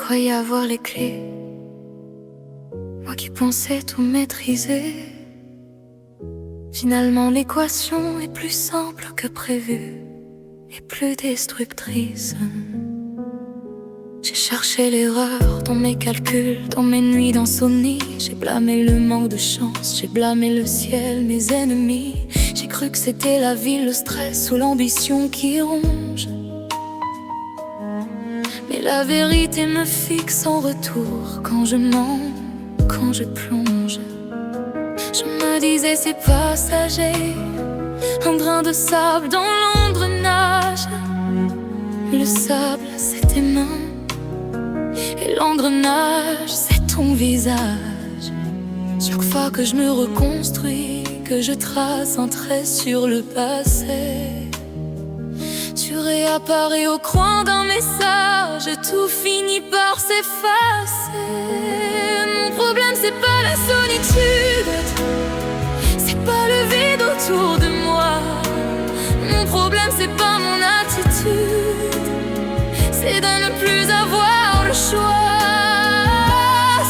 croyais avoir les clés, moi qui pensais tout maîtriser. Finalement l'équation est plus simple que prévu et plus destructrice. J'ai cherché l'erreur dans mes calculs, dans mes nuits d'insomnie. J'ai blâmé le manque de chance, j'ai blâmé le ciel, mes ennemis. J'ai cru que c'était la vie, le stress ou l'ambition qui ronge. Mais la vérité me fixe en retour quand je mens, quand je plonge. Je me disais c'est passager, un grain de sable dans l'engrenage. Le sable c'est tes mains et l'engrenage c'est ton visage. Chaque fois que je me reconstruis, que je trace un trait sur le passé, tu réapparais au coin d'un message, tout finit par s'effacer. Mon problème c'est pas la solitude, c'est pas le vide autour de moi. Mon problème c'est pas mon attitude, c'est de ne plus avoir le choix.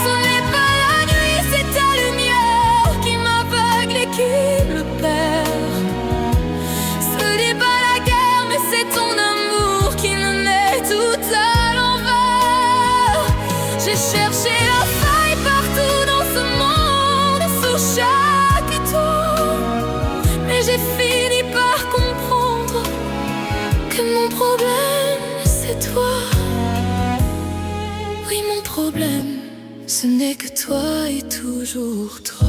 Ce n'est pas la nuit, c'est ta lumière qui m'aveugle et qui me perd. Ce n'est pas la guerre, mais c'est ton amour qui me met tout à l'envers. J'ai cherché la faille partout dans ce monde, sous chaque tour, mais j'ai fini par comprendre que mon problème c'est toi. Oui, mon problème, ce n'est que toi et toujours toi.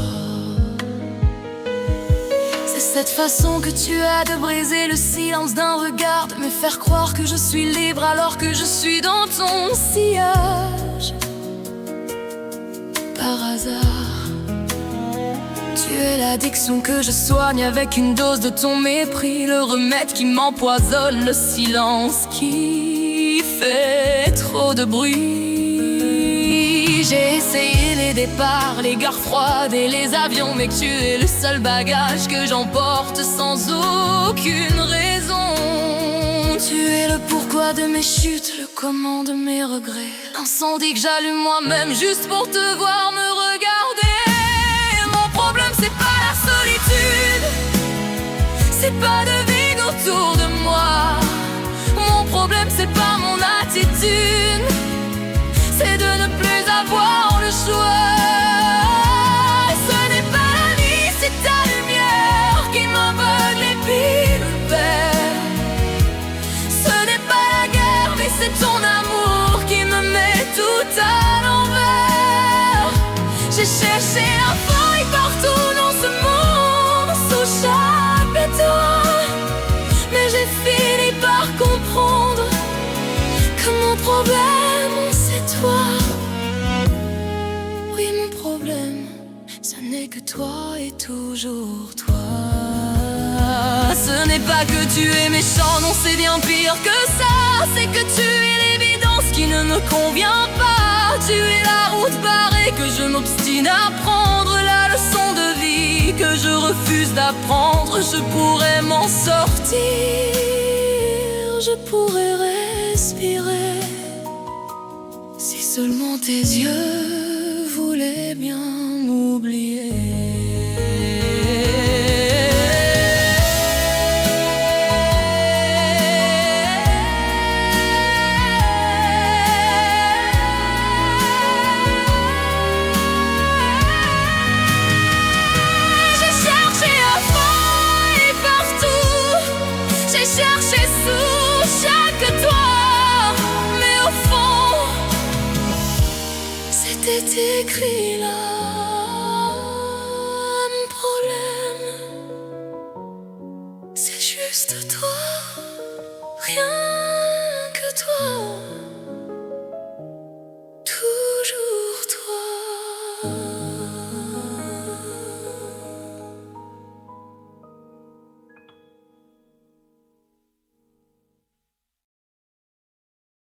C'est cette façon que tu as de briser le silence d'un regard, de me faire croire que je suis libre alors que je suis dans ton sillage. Par hasard, tu es l'addiction que je soigne avec une dose de ton mépris, le remède qui m'empoisonne, le silence qui fait trop de bruit. J'ai essayé les départs, les gares froides et les avions, mais que tu es le seul bagage que j'emporte sans aucune raison. Tu es le pourquoi de mes chutes, le comment de mes regrets, l'incendie que j'allume moi-même juste pour te voir me regarder. Mon problème c'est pas la solitude, c'est pas de vide autour de moi. Mon problème c'est pas mon attitude, c'est de ne plus avoir le choix. Ce n'est pas la nuit, c'est ta lumière qui m'aveugle et puis me perd. Ce n'est pas la guerre, mais c'est ton amour qui me met tout à l'envers. J'ai cherché la faille partout dans ce monde, sous chaque étoile, mais j'ai fini par comprendre que mon problème c'est toi. Oui, mon problème, ce n'est que toi et toujours toi. Ce n'est pas que tu es méchant, non c'est bien pire que ça. C'est que tu es l'évidence qui ne me convient pas. Tu es la route barrée que je m'obstine à prendre, la leçon de vie que je refuse d'apprendre. Je pourrais m'en sortir, je pourrais respirer, si seulement tes yeux voulaient bien m'oublier. J'ai cherché à faille partout, j'ai cherché sous chaque toit, mais au fond c'était écrit là.